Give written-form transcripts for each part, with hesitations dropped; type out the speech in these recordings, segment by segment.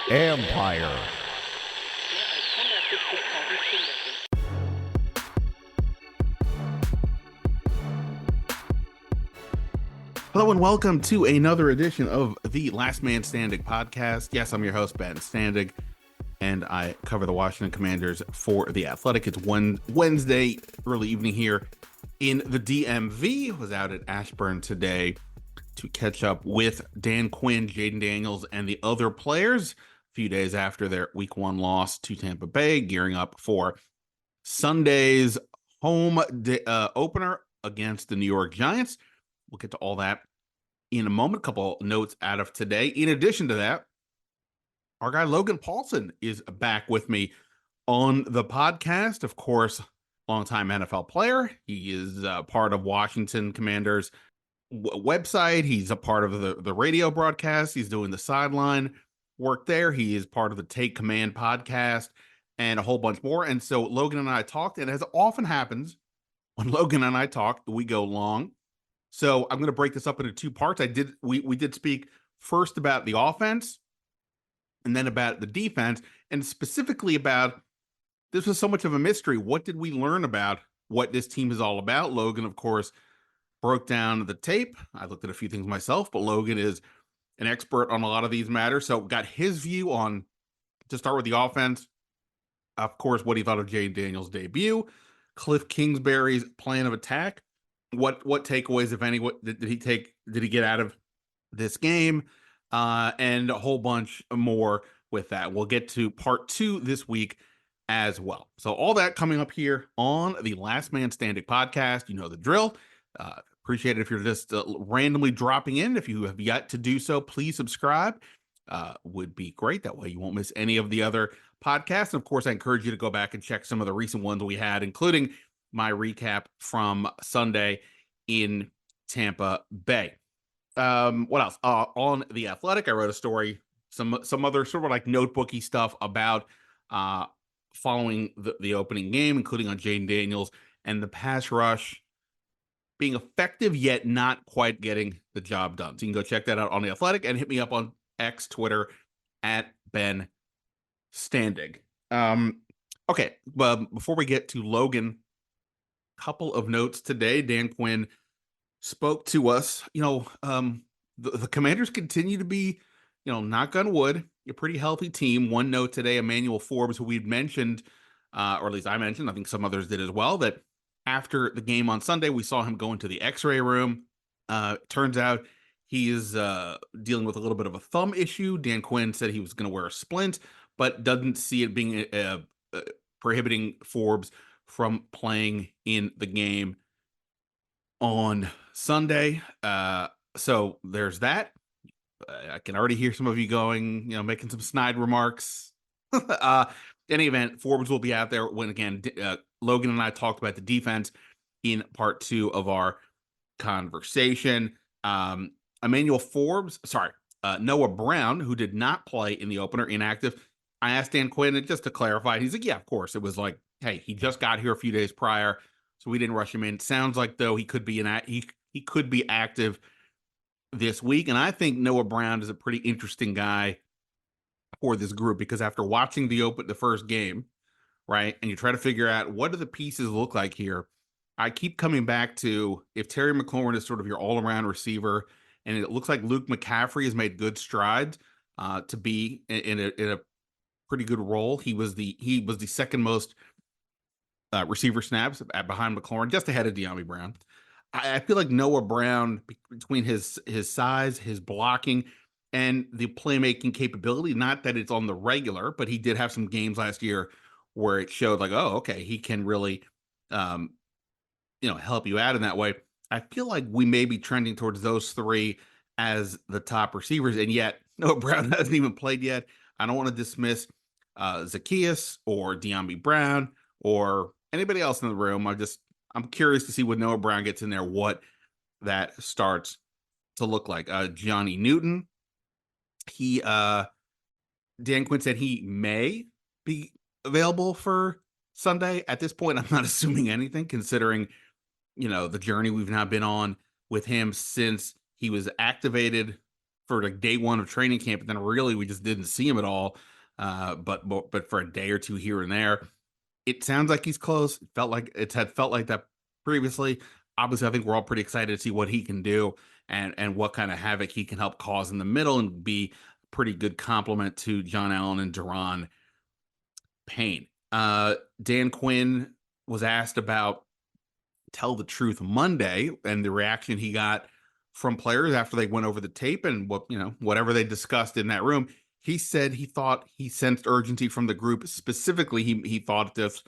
Empire. Hello and welcome to another edition of the Last Man Standing podcast. Yes, I'm your host, Ben Standing, and I cover the Washington Commanders for The Athletic. It's Wednesday, early evening here in the DMV. Was out at Ashburn today to catch up with Dan Quinn, Jayden Daniels, and the other players a few days after their Week 1 loss to Tampa Bay, gearing up for Sunday's home opener against the New York Giants. We'll get to all that in a moment. A couple notes out of today. In addition to that, our guy Logan Paulsen is back with me on the podcast. Of course, longtime NFL player. He is part of Washington Commanders website. He's a part of the radio broadcast. He's doing the sideline work there. He is part of the Take Command podcast and a whole bunch more. And so Logan and I talked, and as often happens, when Logan and I talk, we go long. So I'm going to break this up into two parts. We did speak first about the offense and then about the defense, and specifically about, this was so much of a mystery. What did we learn about what this team is all about? Logan, of course, broke down the tape. I looked at a few things myself, but Logan is an expert on a lot of these matters. So got his view on, to start with, the offense. Of course, what he thought of Jayden Daniels' debut, Cliff Kingsbury's plan of attack. What takeaways, if any, did he get out of this game, and a whole bunch more with that. We'll get to part 2 this week as well. So all that coming up here on the Last Man Standing podcast. You know the drill. Appreciate it if you're just randomly dropping in. If you have yet to do so, please subscribe. Would be great. That way you won't miss any of the other podcasts. And of course, I encourage you to go back and check some of the recent ones we had, including my recap from Sunday in Tampa Bay. What else? On The Athletic, I wrote a story, some other sort of like notebooky stuff about following the opening game, including on Jayden Daniels and the pass rush being effective, yet not quite getting the job done. So you can go check that out on The Athletic and hit me up on X, Twitter, at Ben Standing. Okay, well, before we get to Logan, couple of notes today. Dan Quinn spoke to us. The Commanders continue to be, knock on wood, a pretty healthy team. One note today, Emmanuel Forbes, who we'd mentioned, or at least I mentioned, I think some others did as well, that after the game on Sunday, we saw him go into the x-ray room. Turns out he is dealing with a little bit of a thumb issue. Dan Quinn said he was going to wear a splint, but doesn't see it being prohibiting Forbes from playing in the game on Sunday. So there's that. I can already hear some of you going, making some snide remarks. Any event, Forbes will be out there when, again, Logan and I talked about the defense in part 2 of our conversation. Emmanuel Forbes, Noah Brown, who did not play in the opener, inactive. I asked Dan Quinn, and just to clarify, he's like, yeah, of course. It was like, hey, he just got here a few days prior, so we didn't rush him in. Sounds like, though, he could be he could be active this week, and I think Noah Brown is a pretty interesting guy for this group, because after watching the first game, right, and you try to figure out what do the pieces look like here, I keep coming back to, if Terry McLaurin is sort of your all-around receiver, and it looks like Luke McCaffrey has made good strides to be in a pretty good role. He was the second most receiver snaps behind McLaurin, just ahead of De'Ami Brown. I feel like Noah Brown, between his size, his blocking, and the playmaking capability, not that it's on the regular, but he did have some games last year where it showed like, oh, okay, he can really, help you out in that way. I feel like we may be trending towards those three as the top receivers, and yet Noah Brown hasn't even played yet. I don't want to dismiss Zacchaeus or De'Ami Brown or anybody else in the room. I'm curious to see when Noah Brown gets in there, what that starts to look like. Johnny Newton, Dan Quinn said he may be available for Sunday. At this point, I'm not assuming anything, considering, the journey we've now been on with him since he was activated for like day one of training camp, and then really we just didn't see him at all. But for a day or two here and there, it sounds like he's close. It felt like had felt like that previously. Obviously, I think we're all pretty excited to see what he can do and what kind of havoc he can help cause in the middle and be a pretty good complement to John Allen and Deron Payne. Dan Quinn was asked about Tell the Truth Monday and the reaction he got from players after they went over the tape and whatever they discussed in that room. He said he thought he sensed urgency from the group. Specifically, he thought this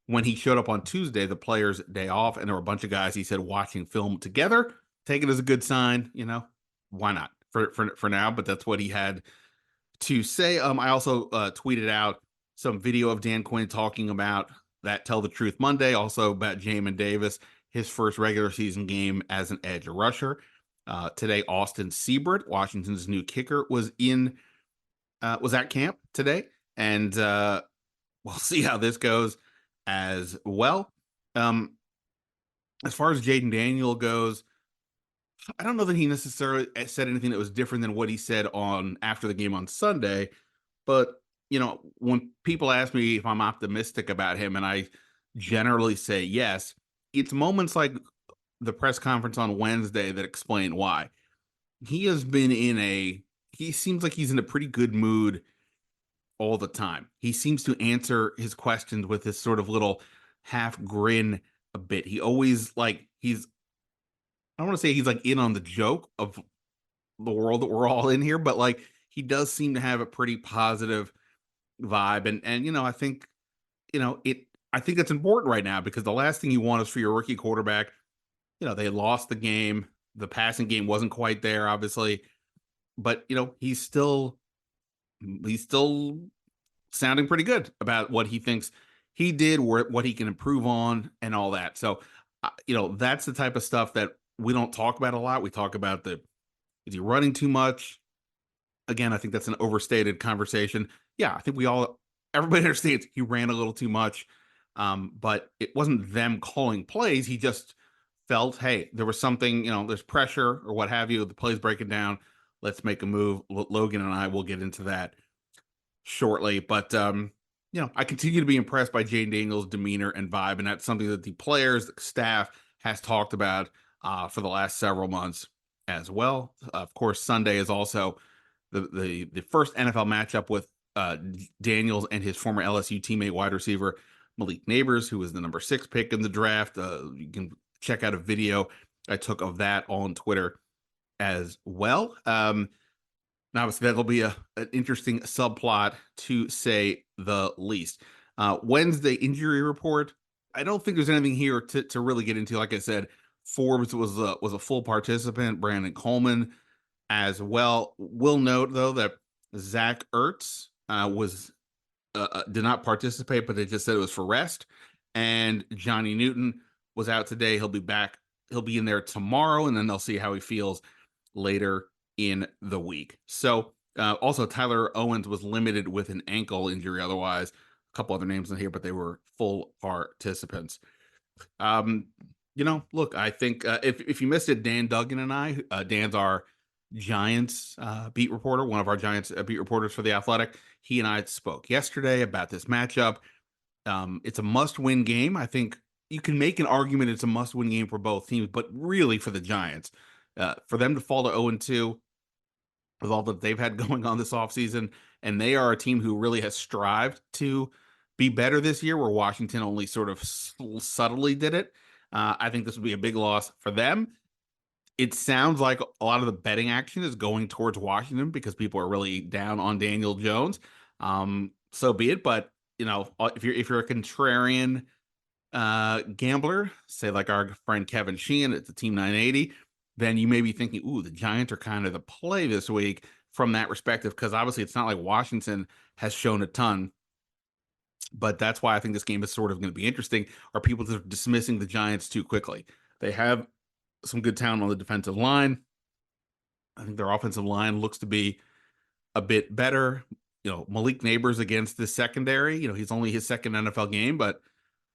when he showed up on Tuesday, the players' day off, and there were a bunch of guys, he said, watching film together. Take it as a good sign, why not for now? But that's what he had to say. I also tweeted out some video of Dan Quinn talking about that Tell the Truth Monday, also about Jamin Davis, his first regular season game as an edge rusher. Today, Austin Seibert, Washington's new kicker, was at camp today, and we'll see how this goes as well. As far as Jayden Daniel goes, I don't know that he necessarily said anything that was different than what he said on after the game on Sunday, but when people ask me if I'm optimistic about him, and I generally say yes, it's moments like the press conference on Wednesday that explain why. He seems like he's in a pretty good mood all the time. He seems to answer his questions with this sort of little half grin a bit. He always I don't want to say he's like in on the joke of the world that we're all in here, but like he does seem to have a pretty positive vibe. And I think, I think that's important right now because the last thing you want is for your rookie quarterback. They lost the game. The passing game wasn't quite there, obviously, but he's still sounding pretty good about what he thinks he did, what he can improve on, and all that. So, that's the type of stuff that we don't talk about a lot. We talk about is he running too much? Again, I think that's an overstated conversation. Yeah, I think everybody understands he ran a little too much, but it wasn't them calling plays. He just felt, hey, there was something, there's pressure or what have you. The play's breaking down. Let's make a move. Logan and I will get into that shortly. But, I continue to be impressed by Jayden Daniels' demeanor and vibe, and that's something that the players, the staff has talked about for the last several months as well. Of course, Sunday is also the first NFL matchup with Daniels and his former LSU teammate, wide receiver Malik Neighbors, who was the number 6 pick in the draft. You can check out a video I took of that on Twitter as well. Now, obviously, that'll be an interesting subplot to say the least. Wednesday injury report. I don't think there's anything here to really get into. Like I said, Forbes was a full participant. Brandon Coleman as well. We'll note though that Zach Ertz did not participate, but they just said it was for rest. And Johnny Newton was out today. He'll be back. He'll be in there tomorrow, and then they'll see how he feels later in the week. So also Tyler Owens was limited with an ankle injury. Otherwise, a couple other names in here, but they were full participants. Look, I think if you missed it, Dan Duggan and I, Dan's our Giants beat reporter, one of our Giants beat reporters for The Athletic. He and I spoke yesterday about this matchup. It's a must-win game. I think you can make an argument it's a must-win game for both teams, but really for the Giants, for them to fall to 0-2 with all that they've had going on this offseason, and they are a team who really has strived to be better this year, where Washington only sort of subtly did it. I think this would be a big loss for them. It sounds like a lot of the betting action is going towards Washington because people are really down on Daniel Jones. So be it. But if you're a contrarian gambler, say like our friend Kevin Sheehan at the Team 980, then you may be thinking, ooh, the Giants are kind of the play this week from that perspective, because obviously it's not like Washington has shown a ton. But that's why I think this game is sort of going to be interesting. Are people just dismissing the Giants too quickly? They have some good talent on the defensive line. I think their offensive line looks to be a bit better. Malik Neighbors against the secondary. He's only his second NFL game, but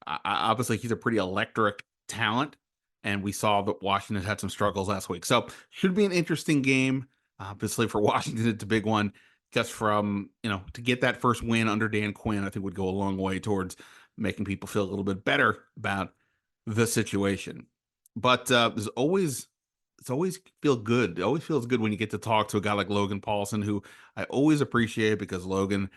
obviously he's a pretty electric talent. And we saw that Washington had some struggles last week. So should be an interesting game. Obviously, for Washington, it's a big one. Just from, to get that first win under Dan Quinn, I think would go a long way towards making people feel a little bit better about the situation. But it's always feel good. It always feels good when you get to talk to a guy like Logan Paulsen, who I always appreciate because Logan,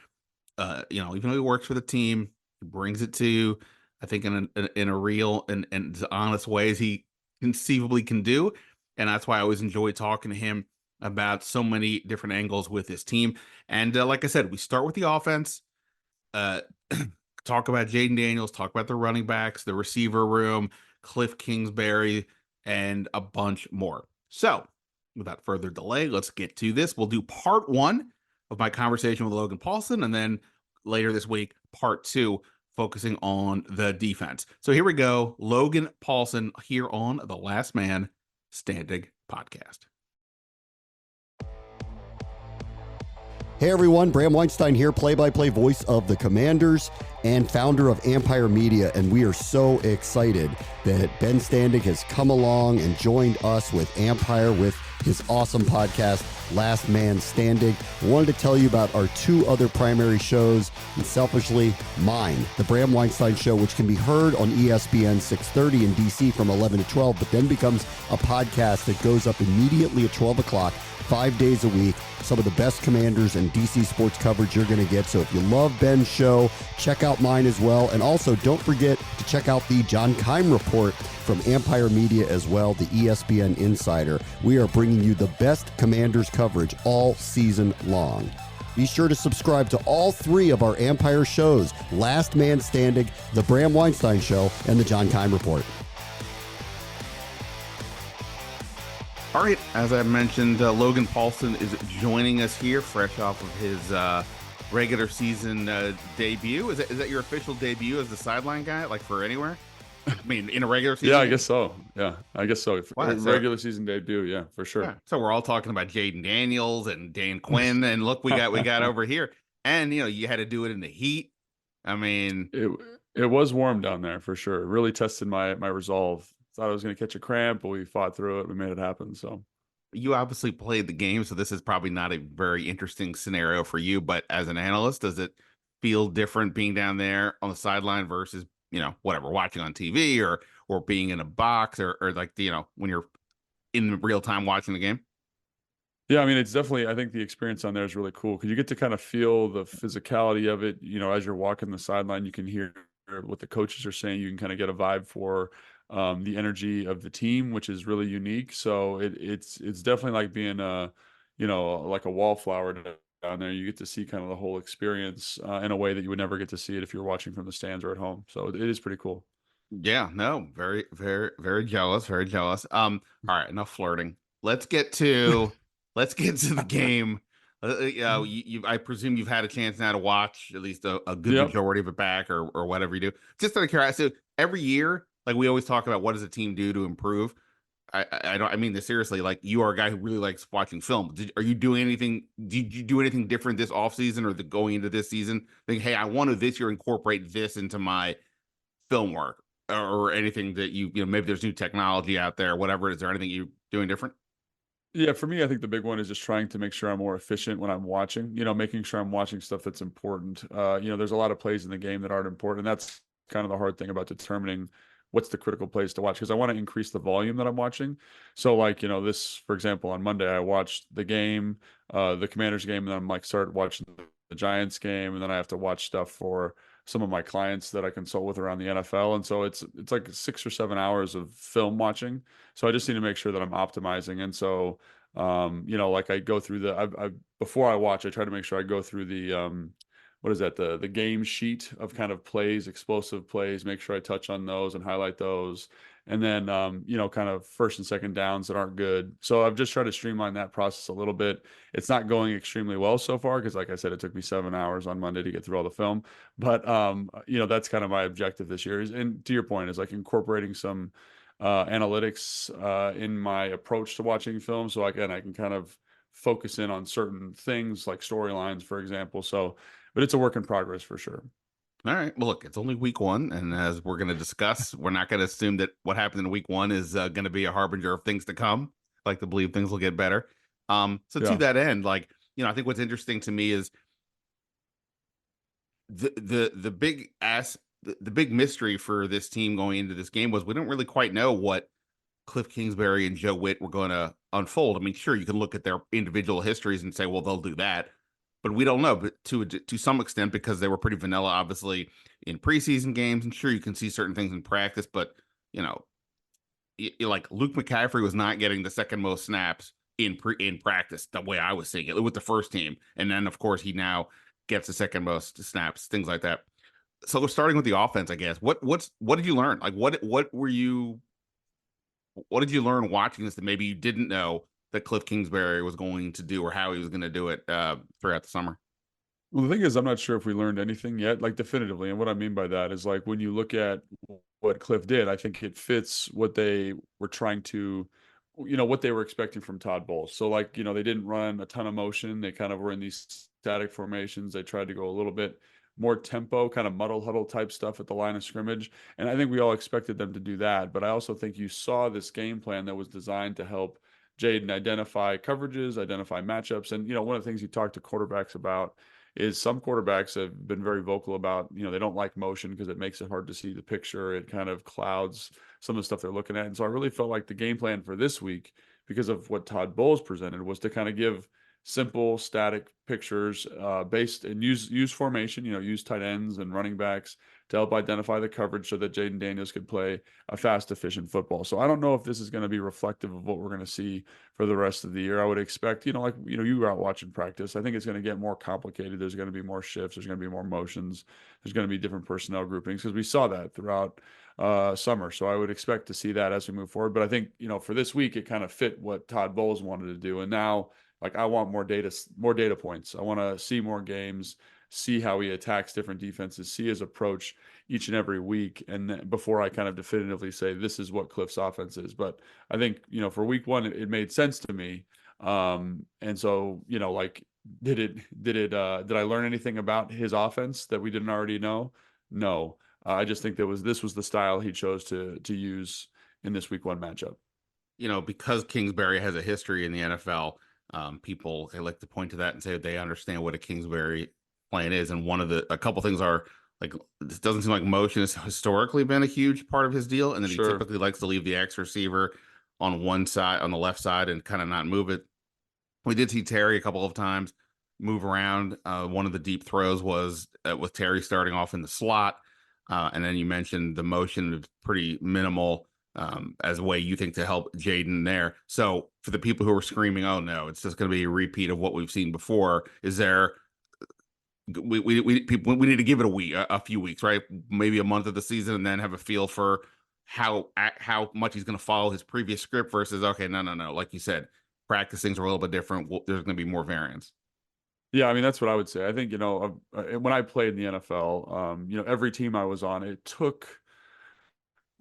even though he works for the team, he brings it to you, I think in a real and honest way as he conceivably can do. And that's why I always enjoy talking to him about so many different angles with his team. And like I said, we start with the offense. Uh, talk about Jayden Daniels, talk about the running backs, the receiver room, Cliff Kingsbury, and a bunch more. So, without further delay, let's get to this. We'll do part one of my conversation with Logan Paulsen, and then later this week, part two, focusing on the defense. So here we go. Logan Paulsen here on the Last Man Standing podcast. Hey everyone, Bram Weinstein here, play-by-play voice of the Commanders and founder of Empire Media, and we are so excited that Ben Standig has come along and joined us with Empire with his awesome podcast, Last Man Standing. I wanted to tell you about our two other primary shows, and selfishly mine, the Bram Weinstein Show, which can be heard on ESPN 630 in DC from 11 to 12, but then becomes a podcast that goes up immediately at 12 o'clock, 5 days a week. Some of the best Commanders and DC sports coverage you're going to get. So if you love Ben's show, check out mine as well. And also don't forget to check out the John Keim Report from Empire Media as well, the ESPN Insider. We are bringing you the best Commanders coverage all season long. Be sure to subscribe to all three of our Empire shows, Last Man Standing, the Bram Weinstein Show, and the John Keim Report. All right, as I mentioned, Logan Paulsen is joining us here, fresh off of his regular season debut. Is that your official debut as the sideline guy, like for anywhere? I mean, in a regular season? Yeah, I guess so. Yeah, I guess so. Wow, regular season debut, yeah, for sure. Yeah. So we're all talking about Jayden Daniels and Dan Quinn, and look, we got over here. And, you had to do it in the heat. I mean... It was warm down there, for sure. It really tested my resolve. Thought I was going to catch a cramp, but we fought through it. We made it happen. So you obviously played the game, so this is probably not a very interesting scenario for you. But as an analyst, does it feel different being down there on the sideline versus whatever, watching on TV or being in a box or like when you're in real time watching the game? Yeah, I mean, it's definitely. I think the experience on there is really cool because you get to kind of feel the physicality of it. As you're walking the sideline, you can hear what the coaches are saying. You can kind of get a vibe for the energy of the team, which is really unique. So it's definitely like being like a wallflower down there. You get to see kind of the whole experience in a way that you would never get to see it if you're watching from the stands or at home. So it is pretty cool. Yeah, no, very, very, very jealous, very jealous. All right, enough flirting. Let's get to the game. I presume you've had a chance now to watch at least a good majority of it back or whatever you do. Just out of curiosity, every year, like we always talk about, what does a team do to improve? I mean this seriously. Like, you are a guy who really likes watching film. Are you doing anything? Did you do anything different this offseason or going into this season? Think, hey, I want to this year incorporate this into my film work or anything that maybe there's new technology out there, whatever. Is there anything you doing different? Yeah, for me, I think the big one is just trying to make sure I'm more efficient when I'm watching, making sure I'm watching stuff that's important. There's a lot of plays in the game that aren't important. And that's kind of the hard thing about determining what's the critical plays to watch, because I want to increase the volume that I'm watching. So like, this, for example, on Monday, I watched the game, the Commanders game, and then I'm like, started watching the Giants game. And then I have to watch stuff for some of my clients that I consult with around the NFL. And so it's like 6 or 7 hours of film watching. So I just need to make sure that I'm optimizing. And so, like I go through I before I watch, I try to make sure I go through the, the game sheet of kind of plays, explosive plays, make sure I touch on those and highlight those. And then, kind of first and second downs that aren't good. So I've just tried to streamline that process a little bit. It's not going extremely well so far because, like I said, it took me 7 hours on Monday to get through all the film. But, that's kind of my objective this year. And to your point, is like incorporating some analytics in my approach to watching film. So again, I can kind of focus in on certain things like storylines, for example. So, but it's a work in progress for sure. All right. Well, look, it's only week one. And as we're going to discuss, we're not going to assume that what happened in week one is going to be a harbinger of things to come. I like to believe things will get better. So to Yeah. that end, like, I think what's interesting to me is the big ass the big mystery for this team going into this game was we don't really quite know what Cliff Kingsbury and Joe Witt were going to unfold. I mean, sure, you can look at their individual histories and say, well, they'll do that, but we don't know. But to some extent, because they were pretty vanilla, obviously in preseason games, and sure, you can see certain things in practice, but you know, like Luke McCaffrey was not getting the second most snaps in practice the way I was seeing it with the first team, and then of course he now gets the second most snaps, things like that. So starting with the offense, I guess. What did you learn? Like what did you learn watching this that maybe you didn't know that Cliff Kingsbury was going to do or how he was going to do it throughout the summer? Well, the thing is, I'm not sure if we learned anything yet, like definitively. And what I mean by that is like when you look at what Cliff did, I think it fits what they were trying to, what they were expecting from Todd Bowles. So like, they didn't run a ton of motion. They kind of were in these static formations. They tried to go a little bit more tempo, kind of muddle huddle type stuff at the line of scrimmage. And I think we all expected them to do that. But I also think you saw this game plan that was designed to help Jayden identify coverages, identify matchups. And, one of the things you talk to quarterbacks about is some quarterbacks have been very vocal about, they don't like motion because it makes it hard to see the picture. It kind of clouds some of the stuff they're looking at. And so I really felt like the game plan for this week, because of what Todd Bowles presented, was to kind of give simple static pictures based and use formation, use tight ends and running backs to help identify the coverage so that Jayden Daniels could play a fast, efficient football. So I don't know if this is going to be reflective of what we're going to see for the rest of the year. I would expect, like, you were out watching practice. I think it's going to get more complicated. There's going to be more shifts. There's going to be more motions. There's going to be different personnel groupings because we saw that throughout summer. So I would expect to see that as we move forward. But I think, for this week, it kind of fit what Todd Bowles wanted to do. And now, like, I want more data points. I want to see more games, see how he attacks different defenses, see his approach each and every week, and then before I kind of definitively say this is what Cliff's offense is. But I think, for week one, it made sense to me. And so, like, did I learn anything about his offense that we didn't already know? No. I just think this was the style he chose to use in this week one matchup. Because Kingsbury has a history in the NFL, people they like to point to that and say they understand what a Kingsbury plan is. And a couple things are like, this doesn't seem like motion has historically been a huge part of his deal, and then he Sure. typically likes to leave the X receiver on one side, on the left side, and kind of not move it. We did see Terry a couple of times move around. One of the deep throws was with Terry starting off in the slot. And then you mentioned the motion is pretty minimal as a way you think to help Jayden there. So for the people who are screaming, oh no, it's just going to be a repeat of what we've seen before, is there we need to give it a few weeks, right? Maybe a month of the season, and then have a feel for how much he's going to follow his previous script versus, okay, no, like you said, practice things are a little bit different. There's going to be more variance. Yeah, I mean, that's what I would say. I think, when I played in the NFL, every team I was on, it took,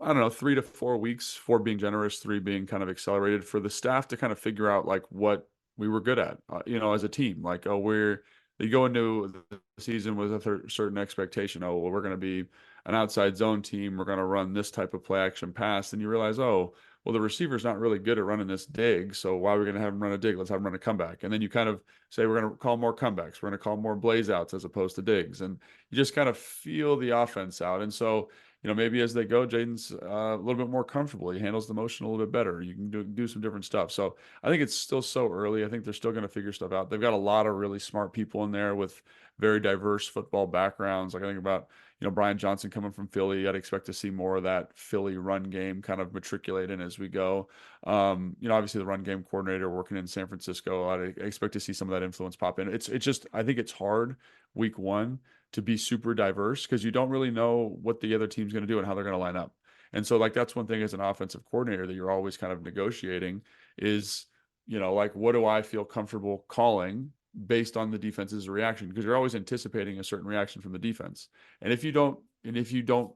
I don't know, 3 to 4 weeks, 4 being generous, 3 being kind of accelerated, for the staff to kind of figure out like what we were good at, as a team. Like, oh, they go into the season with a certain expectation. Oh, well, we're going to be an outside zone team. We're going to run this type of play action pass. And you realize, oh, well, the receiver's not really good at running this dig. So why are we going to have him run a dig? Let's have him run a comeback. And then you kind of say, we're going to call more comebacks. We're going to call more blaze outs as opposed to digs. And you just kind of feel the offense out. And so, maybe as they go, Jayden's a little bit more comfortable. He handles the motion a little bit better. You can do some different stuff. So I think it's still so early. I think they're still going to figure stuff out. They've got a lot of really smart people in there with very diverse football backgrounds. Like, I think about, Brian Johnson coming from Philly. I'd expect to see more of that Philly run game kind of matriculate in as we go. Obviously the run game coordinator working in San Francisco, I'd expect to see some of that influence pop in. It's just, I think it's hard week one to be super diverse because you don't really know what the other team's going to do and how they're going to line up. And so, like, that's one thing as an offensive coordinator that you're always kind of negotiating is, like, what do I feel comfortable calling based on the defense's reaction? Because you're always anticipating a certain reaction from the defense. And if you don't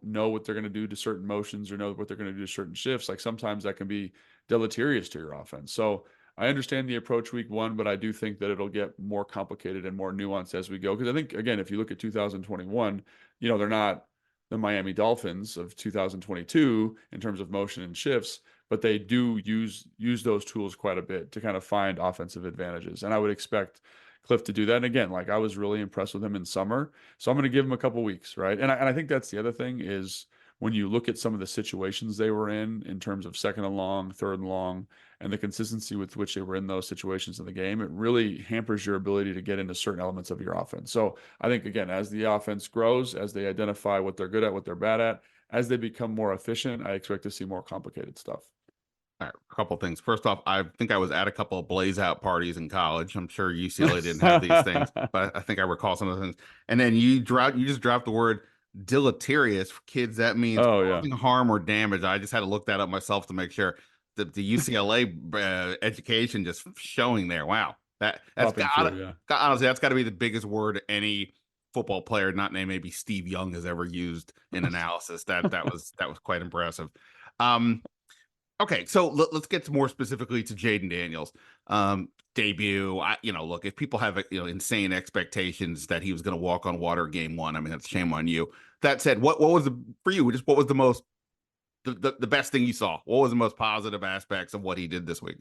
know what they're going to do to certain motions or know what they're going to do to certain shifts, like, sometimes that can be deleterious to your offense. So I understand the approach week one, but I do think that it'll get more complicated and more nuanced as we go. Because I think, again, if you look at 2021, they're not the Miami Dolphins of 2022 in terms of motion and shifts, but they do use those tools quite a bit to kind of find offensive advantages. And I would expect Cliff to do that. And again, like I was really impressed with him in summer, so I'm going to give him a couple weeks, right? And I think that's the other thing is when you look at some of the situations they were in terms of second and long, third and long, and the consistency with which they were in those situations in the game, it really hampers your ability to get into certain elements of your offense. So I think, again, as the offense grows, as they identify what they're good at, what they're bad at, as they become more efficient, I expect to see more complicated stuff. All right, a couple things. First off, I think I was at a couple of blaze out parties in college. I'm sure UCLA didn't have these things, but I think I recall some of the things. And then you just dropped the word deleterious for kids. That means Oh yeah, causing harm or damage. I just had to look that up myself to make sure that the UCLA education just showing there. Wow, that's popping through. Yeah. honestly, that's got to be the biggest word any football player not named maybe Steve Young has ever used in analysis. That was quite impressive. Um, Okay, so let's get more specifically to Jayden Daniels debut. Look, if people have insane expectations that he was going to walk on water game one, I mean that's shame on you. That said, what was for you? Just what was the most the best thing you saw? What was the most positive aspects of what he did this week?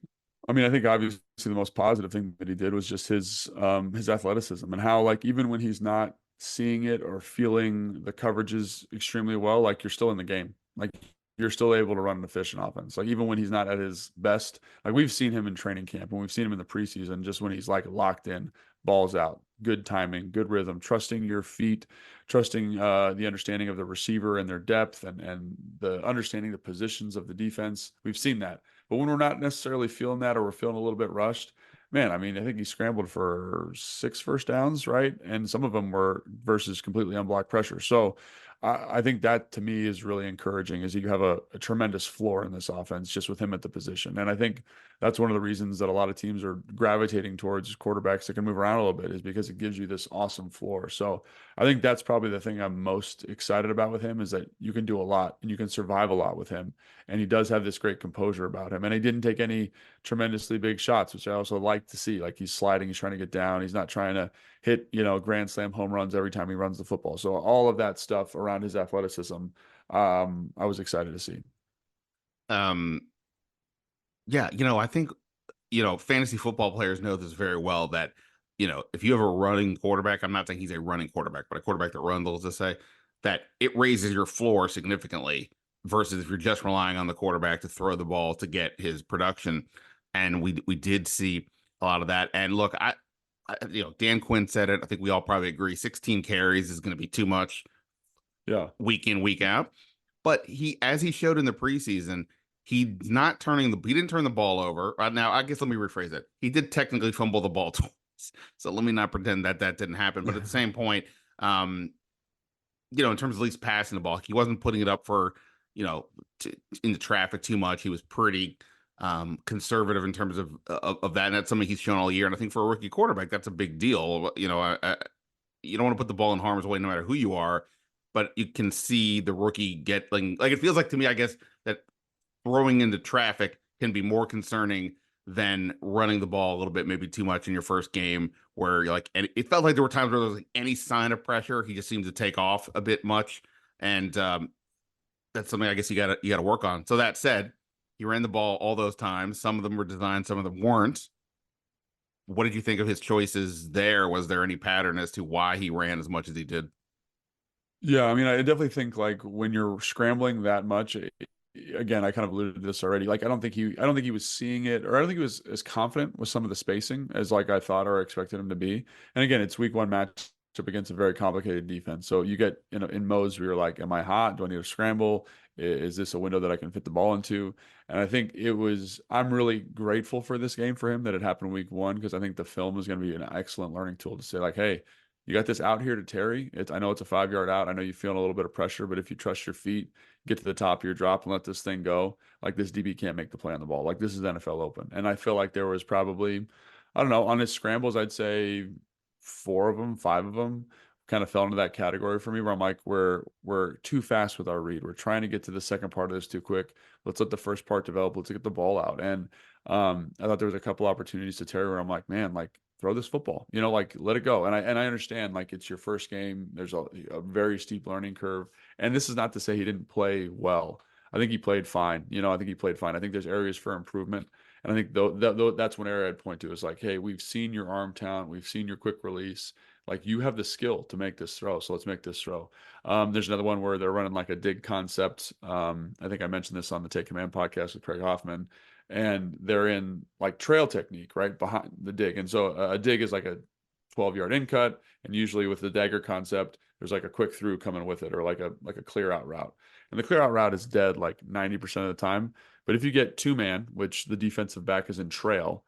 I mean, I think obviously the most positive thing that he did was just his athleticism and how like even when he's not seeing it or feeling the coverages extremely well, like you're still in the game. Like you're still able to run an efficient offense. Like even when he's not at his best, like we've seen him in training camp and we've seen him in the preseason, just when he's like locked in, balls out, good timing, good rhythm, trusting your feet, trusting the understanding of the receiver and their depth and the understanding the positions of the defense. We've seen that. But when we're not necessarily feeling that or we're feeling a little bit rushed, man, I mean, I think he scrambled for 6 first downs, right? And some of them were versus completely unblocked pressure. So I think that to me is really encouraging is you have a tremendous floor in this offense just with him at the position. And I think that's one of the reasons that a lot of teams are gravitating towards quarterbacks that can move around a little bit is because it gives you this awesome floor. So I think that's probably the thing I'm most excited about with him is that you can do a lot and you can survive a lot with him. And he does have this great composure about him. And he didn't take any tremendously big shots, which I also like to see. Like he's sliding, he's trying to get down. He's not trying to hit, grand slam home runs every time he runs the football. So all of that stuff around his athleticism, I was excited to see. Um, yeah, I think fantasy football players know this very well that if you have a running quarterback, I'm not saying he's a running quarterback, but a quarterback that runs, let's just say, that it raises your floor significantly versus if you're just relying on the quarterback to throw the ball to get his production. And we did see a lot of that. And look, Dan Quinn said it. I think we all probably agree. 16 carries is going to be too much. Yeah, week in, week out. But as he showed in the preseason, he didn't turn the ball over. Now, I guess let me rephrase that. He did technically fumble the ball twice. So let me not pretend that didn't happen. But at the same point, in terms of at least passing the ball, he wasn't putting it up for, into traffic too much. He was pretty conservative in terms of that. And that's something he's shown all year. And I think for a rookie quarterback, that's a big deal. You don't want to put the ball in harm's way no matter who you are. But you can see the rookie get like it feels like to me, I guess, that throwing into traffic can be more concerning than running the ball a little bit, maybe too much in your first game where you're like, and it felt like there were times where there was like any sign of pressure. He just seemed to take off a bit much. And that's something I guess you gotta work on. So that said, he ran the ball all those times. Some of them were designed, some of them weren't. What did you think of his choices there? Was there any pattern as to why he ran as much as he did? Yeah, I mean, I definitely think like when you're scrambling that much, again, I kind of alluded to this already. Like, I don't think he was seeing it, or I don't think he was as confident with some of the spacing as like I thought or expected him to be. And again, it's week one matchup against a very complicated defense. So you get in modes where you're like, am I hot? Do I need to scramble? Is this a window that I can fit the ball into? And I think I'm really grateful for this game for him that it happened week one because I think the film is going to be an excellent learning tool to say like, hey, you got this out here to Terry. I know it's a 5-yard out. I know you're feeling a little bit of pressure, but if you trust your feet, get to the top of your drop and let this thing go, like this DB can't make the play on the ball. Like this is NFL open. And I feel like there was probably, I don't know, on his scrambles, I'd say 4 of them, 5 of them kind of fell into that category for me where I'm like, we're too fast with our read. We're trying to get to the second part of this too quick. Let's let the first part develop. Let's get the ball out. And I thought there was a couple opportunities to Terry where I'm like, man, like throw this football, like let it go. And I understand like it's your first game. There's a very steep learning curve. And this is not to say he didn't play well. I think he played fine. I think he played fine. I think there's areas for improvement. And I think that's one area I'd point to is like, hey, we've seen your arm talent, we've seen your quick release. Like you have the skill to make this throw, so let's make this throw. There's another one where they're running like a dig concept. I think I mentioned this on the Take Command podcast with Craig Hoffman, and they're in like trail technique right behind the dig. And so a dig is like a 12-yard in cut, and usually with the dagger concept, there's like a quick through coming with it, or like a clear out route. And the clear out route is dead like 90% of the time. But if you get two man, which the defensive back is in trail,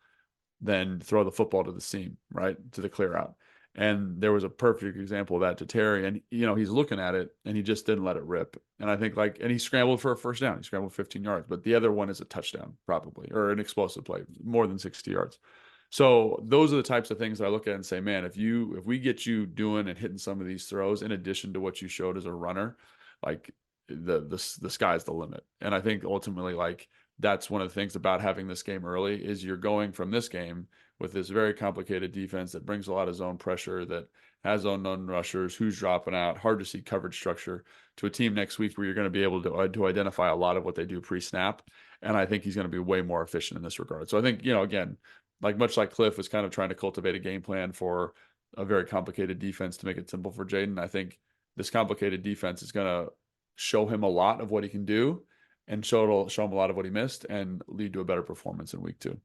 then throw the football to the seam, right? To the clear out. And there was a perfect example of that to Terry. And, he's looking at it and he just didn't let it rip. And I think and he scrambled for a first down. He scrambled 15 yards, but the other one is a touchdown probably, or an explosive play, more than 60 yards. So those are the types of things that I look at and say, man, if we get you doing and hitting some of these throws in addition to what you showed as a runner, like the sky's the limit. And I think ultimately, like, that's one of the things about having this game early is you're going from this game with this very complicated defense that brings a lot of zone pressure, that has unknown rushers, who's dropping out, hard to see coverage structure, to a team next week where you're going to be able to identify a lot of what they do pre-snap. And I think he's going to be way more efficient in this regard. So I think, again, like much like Cliff was kind of trying to cultivate a game plan for a very complicated defense to make it simple for Jayden, I think this complicated defense is going to show him a lot of what he can do, and show him a lot of what he missed, and lead to a better performance in week 2.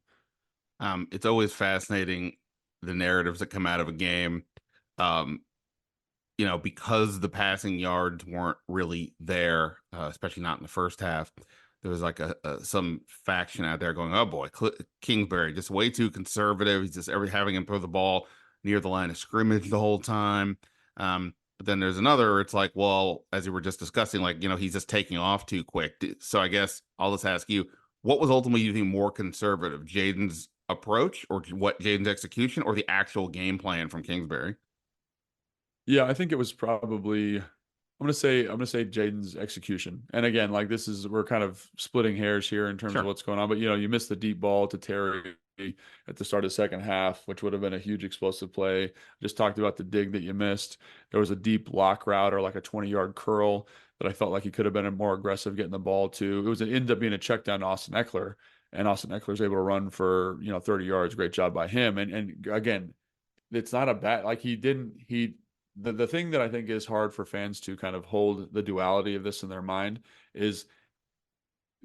It's always fascinating, the narratives that come out of a game, because the passing yards weren't really there, especially not in the first half. There was like some faction out there going, oh boy, Kingsbury just way too conservative. He's just having him throw the ball near the line of scrimmage the whole time. But then there's another, it's like, well, as you were just discussing, like, he's just taking off too quick. So I guess I'll just ask you, what was ultimately, you think, more conservative, Jayden's approach, or what, Jayden's execution, or the actual game plan from Kingsbury? Yeah, I think it was probably, I'm gonna say Jayden's execution. And again, like we're kind of splitting hairs here in terms of what's going on. But you missed the deep ball to Terry at the start of the second half, which would have been a huge explosive play. Just talked about the dig that you missed. There was a deep lock route, or like a 20-yard curl that I felt like he could have been more aggressive getting the ball to. It ended up being a check down to Austin Eckler, and Austin Eckler was able to run for 30 yards. Great job by him. And again, it's not a bad, like, the thing that I think is hard for fans to kind of hold the duality of this in their mind is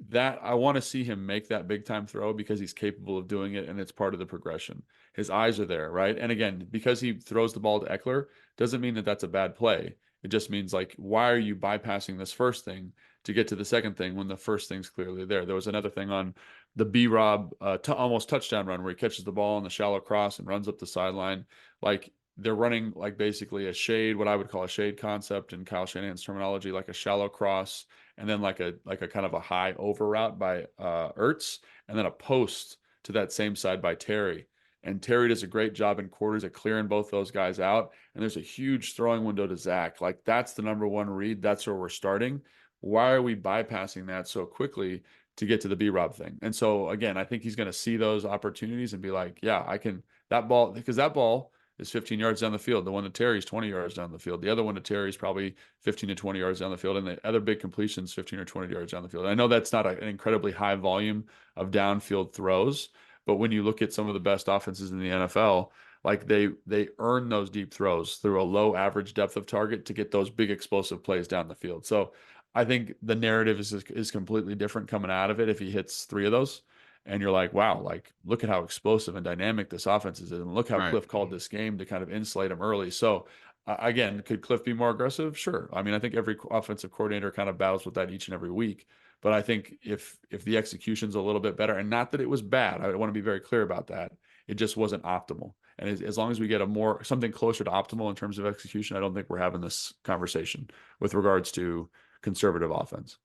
that I want to see him make that big time throw because he's capable of doing it, and it's part of the progression. His eyes are there, right? And again, because he throws the ball to Eckler doesn't mean that that's a bad play. It just means, like, why are you bypassing this first thing to get to the second thing when the first thing's clearly there? There was another thing on the B-Rob almost touchdown run where he catches the ball on the shallow cross and runs up the sideline. Like, they're running like basically a shade, what I would call a shade concept in Kyle Shanahan's terminology, like a shallow cross, and then like a kind of a high over route by Ertz, and then a post to that same side by Terry. And Terry does a great job in quarters at clearing both those guys out. And there's a huge throwing window to Zach. Like, that's the number one read. That's where we're starting. Why are we bypassing that so quickly to get to the B-Rob thing? And so, again, I think he's going to see those opportunities and be like, yeah, I can, that ball, because that ball is 15 yards down the field. The one to Terry is 20 yards down the field. The other one to Terry is probably 15 to 20 yards down the field. And the other big completion is 15 or 20 yards down the field. And I know that's not an incredibly high volume of downfield throws, but when you look at some of the best offenses in the NFL, like they earn those deep throws through a low average depth of target to get those big explosive plays down the field. So I think the narrative is completely different coming out of it if he hits 3 of those. And you're like, wow, like, look at how explosive and dynamic this offense is. And look how Cliff called this game to kind of insulate him early. So, again, could Cliff be more aggressive? Sure. I mean, I think every offensive coordinator kind of battles with that each and every week. But I think if the execution's a little bit better, and not that it was bad, I want to be very clear about that. It just wasn't optimal. And as long as we get something closer to optimal in terms of execution, I don't think we're having this conversation with regards to conservative offense.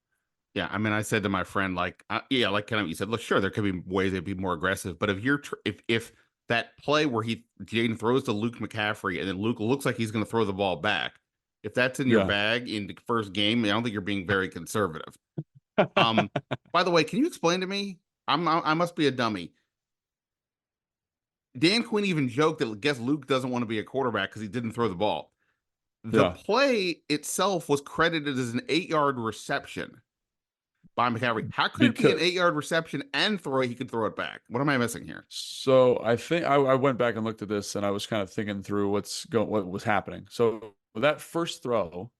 Yeah, I mean, I said to my friend, like, yeah, like kind of you said, look, sure, there could be ways they'd be more aggressive, but if that play where Jayden throws to Luke McCaffrey and then Luke looks like he's going to throw the ball back, if that's in your bag in the first game, I don't think you're being very conservative. By the way, can you explain to me? I must be a dummy. Dan Quinn even joked that, I guess, Luke doesn't want to be a quarterback because he didn't throw the ball. The play itself was credited as an 8-yard reception. by McCaffrey. How could it be an because 8-yard reception and he could throw it back? What am I missing here? so I think I went back and looked at this and I was kind of thinking through what was happening. So that first throw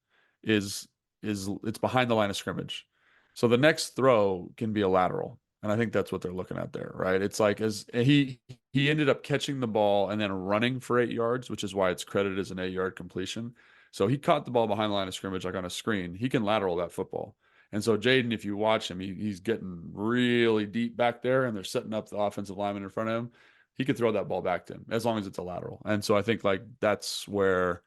is it's behind the line of scrimmage. So the next throw can be a lateral. And I think that's what they're looking at there, right? It's like as he ended up catching the ball and then running for 8 yards, which is why it's credited as an 8-yard completion. So he caught the ball behind the line of scrimmage, like on a screen. He can lateral that football. And so Jayden, if you watch him, he's getting really deep back there, and they're setting up the offensive lineman in front of him. He could throw that ball back to him as long as it's a lateral. And so I think like that's where,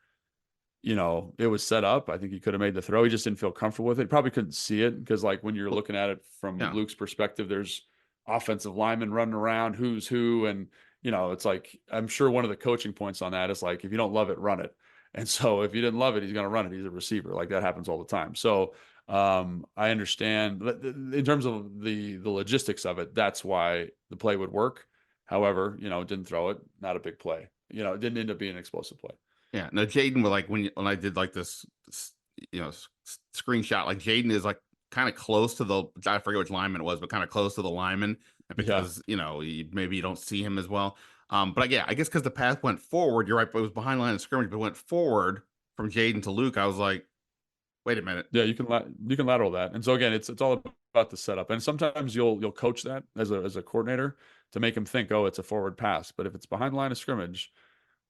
it was set up. I think he could have made the throw. He just didn't feel comfortable with it. Probably couldn't see it because like when you're looking at it from Yeah. Luke's perspective, there's offensive linemen running around, who's who. And, it's like, I'm sure one of the coaching points on that is like, if you don't love it, run it. And so if you didn't love it, he's going to run it. He's a receiver. Like that happens all the time. So I understand in terms of the logistics of it, that's why the play would work. However, didn't throw it, not a big play. It didn't end up being an explosive play. Yeah. No, Jayden was like when I did like this, screenshot, like Jayden is like kind of close to I forget which lineman it was, but kind of close to the lineman because, maybe you don't see him as well. But yeah, I guess because the path went forward, you're right, but it was behind line of scrimmage, but it went forward from Jayden to Luke. I was like, wait a minute. Yeah, you can lateral that. And so again, it's all about the setup. And sometimes you'll coach that as a coordinator to make him think, oh, it's a forward pass. But if it's behind the line of scrimmage,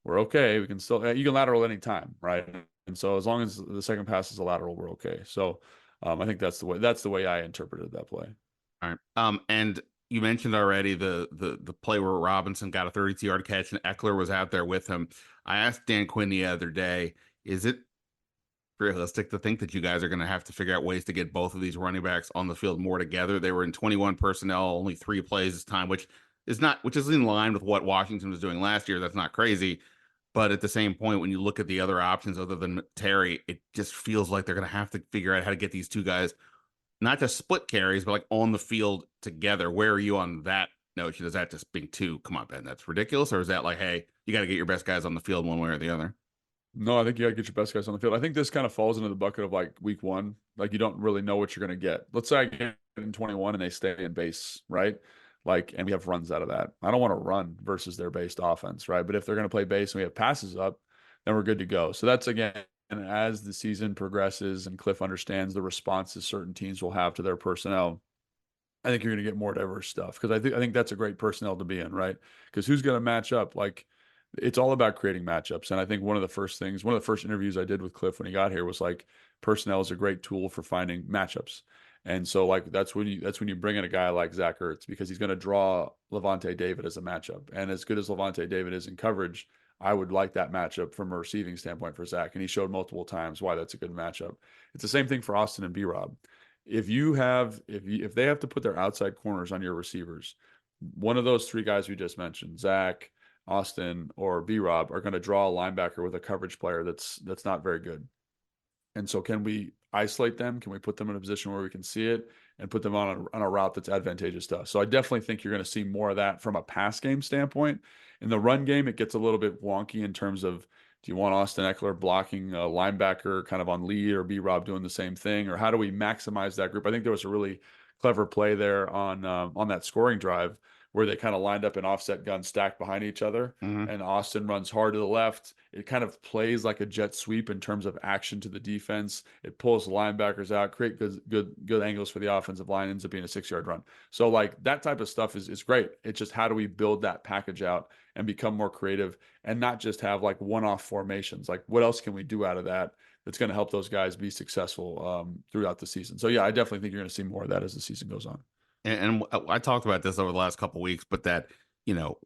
we're okay. We can still you can lateral any time, right? And so as long as the second pass is a lateral, we're okay. So I think that's the way I interpreted that play. All right. And you mentioned already the play where Robinson got a 32-yard catch and Eckler was out there with him. I asked Dan Quinn the other day, is it realistic to think that you guys are going to have to figure out ways to get both of these running backs on the field more together? They were in 21 personnel, only 3 plays this time, which is in line with what Washington was doing last year. That's not crazy. But at the same point, when you look at the other options other than Terry, it just feels like they're going to have to figure out how to get these two guys, not just split carries, but like on the field together. Where are you on that notion? Is that just being too, come on, Ben, that's ridiculous? Or is that like, hey, you got to get your best guys on the field one way or the other? No, I think you got to get your best guys on the field. I think this kind of falls into the bucket of like week 1. Like you don't really know what you're going to get. Let's say I get in 21 and they stay in base, right? Like, and we have runs out of that. I don't want to run versus their based offense, right? But if they're going to play base and we have passes up, then we're good to go. So that's, again, as the season progresses and Cliff understands the responses certain teams will have to their personnel, I think you're going to get more diverse stuff. Because I think that's a great personnel to be in, right? Because who's going to match up? Like, it's all about creating matchups. And I think one of the first interviews I did with Cliff when he got here was like, personnel is a great tool for finding matchups. And so like that's when you bring in a guy like Zach Ertz, because he's going to draw Levante David as a matchup. And as good as Levante David is in coverage, I would like that matchup from a receiving standpoint for Zach. And he showed multiple times why that's a good matchup. It's the same thing for Austin and B-Rob. If they have to put their outside corners on your receivers, one of those 3 guys we just mentioned, Zach, Austin, or B-Rob, are going to draw a linebacker with a coverage player that's not very good. And so can we isolate them? Can we put them in a position where we can see it and put them on a route that's advantageous to us? So I definitely think you're going to see more of that from a pass game standpoint. In the run game, it gets a little bit wonky in terms of, do you want Austin Eckler blocking a linebacker kind of on lead, or B-Rob doing the same thing? Or how do we maximize that group? I think there was a really clever play there on that scoring drive where they kind of lined up an offset gun stacked behind each other, and Austin runs hard to the left. It kind of plays like a jet sweep in terms of action to the defense. It pulls the linebackers out, create good angles for the offensive line, ends up being a 6-yard run. So like that type of stuff is great. It's just, how do we build that package out and become more creative and not just have like one-off formations? Like what else can we do out of that that's going to help those guys be successful throughout the season? So yeah, I definitely think you're going to see more of that as the season goes on. And I talked about this over the last couple of weeks, but that,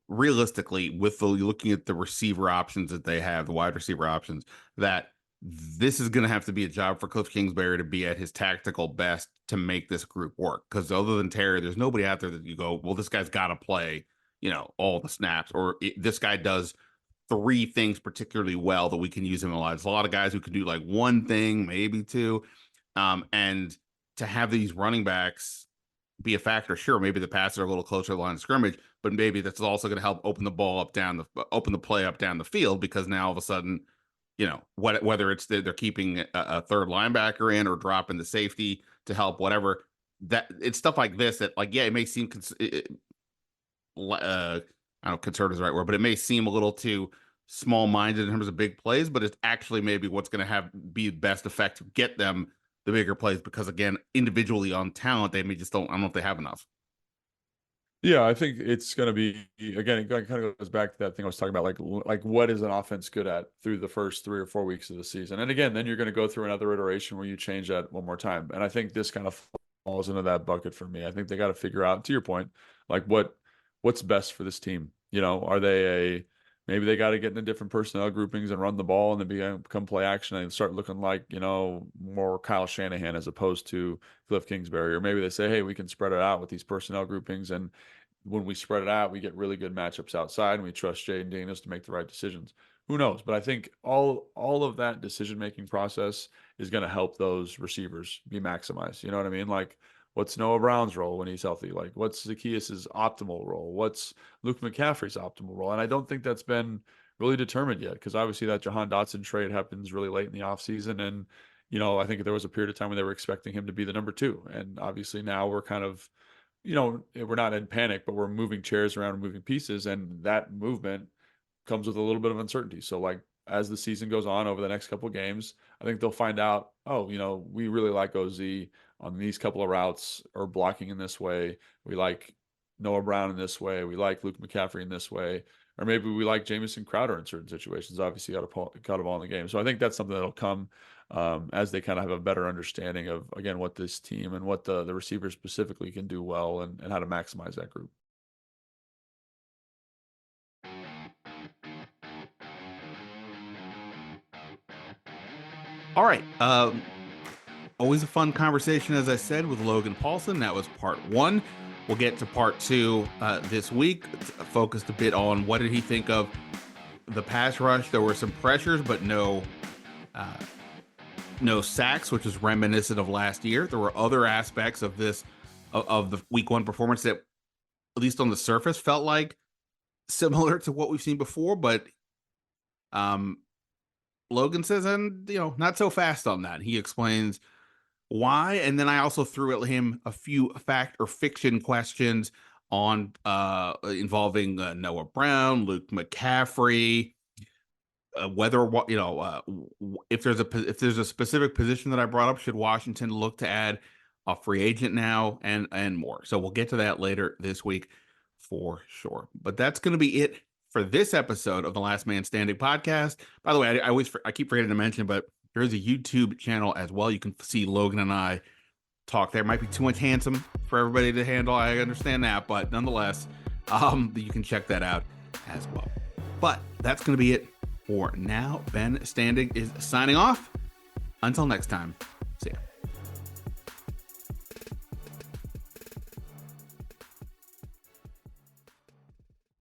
realistically, with looking at the receiver options that they have, the wide receiver options, that this is going to have to be a job for Cliff Kingsbury to be at his tactical best to make this group work. Because other than Terry, there's nobody out there that you go, well, this guy's got to play, all the snaps, or this guy does 3 things particularly well that we can use him a lot. There's a lot of guys who can do like 1 thing, maybe 2. And to have these running backs be a factor, sure, maybe the passes are a little closer to the line of scrimmage, but maybe that's also going to help open the play up down the field, because now all of a sudden, whether it's they're keeping a third linebacker in or dropping the safety to help, whatever, that it's stuff like this that, like, yeah, it may seem I don't know, conservative is the right word, but it may seem a little too small-minded in terms of big plays, but it's actually maybe what's going to be the best effect to get them the bigger plays, because again, individually on talent, they may just don't, I don't know if they have enough. Yeah, I think it's going to be, again, it kind of goes back to that thing I was talking about, like what is an offense good at through the first 3 or 4 weeks of the season. And again, then you're going to go through another iteration where you change that one more time. And I think this kind of falls into that bucket for me. I think they got to figure out, to your point, like what's best for this team. Are they maybe they got to get into different personnel groupings and run the ball and then become play action and start looking like, more Kyle Shanahan as opposed to Cliff Kingsbury. Or maybe they say, hey, we can spread it out with these personnel groupings, and when we spread it out, we get really good matchups outside, and we trust Jayden Daniels to make the right decisions. Who knows? But I think all of that decision-making process is going to help those receivers be maximized. You know what I mean? Like, what's Noah Brown's role when he's healthy? Like, what's Zacchaeus' optimal role? What's Luke McCaffrey's optimal role? And I don't think that's been really determined yet, because obviously that Jahan Dotson trade happens really late in the offseason. And, I think there was a period of time when they were expecting him to be the number 2. And obviously now we're kind of, we're not in panic, but we're moving chairs around and moving pieces. And that movement comes with a little bit of uncertainty. So, like, as the season goes on over the next couple of games, I think they'll find out, we really like OZ on these couple of routes, or blocking in this way. We like Noah Brown in this way. We like Luke McCaffrey in this way. Or maybe we like Jamison Crowder in certain situations. Obviously, got a ball in the game. So I think that's something that'll come as they kind of have a better understanding of, again, what this team and what the receivers specifically can do well, and how to maximize that group. All right. Always a fun conversation, as I said, with Logan Paulsen. That was part 1. We'll get to part 2 this week. It's focused a bit on what did he think of the pass rush. There were some pressures, but no sacks, which is reminiscent of last year. There were other aspects of this, of the week 1 performance that, at least on the surface, felt like similar to what we've seen before, but Logan says, and not so fast on that. He explains why, and then I also threw at him a few fact or fiction questions on involving Noah Brown, Luke McCaffrey, whether if there's a specific position that I brought up, should Washington look to add a free agent now, and more. So we'll get to that later this week for sure. But that's going to be it for this episode of the Last Man Standing podcast. By the way, I keep forgetting to mention, but there is a YouTube channel as well. You can see Logan and I talk there. Might be too much handsome for everybody to handle. I understand that, but nonetheless, you can check that out as well. But that's going to be it for now. Ben Standing is signing off. Until next time.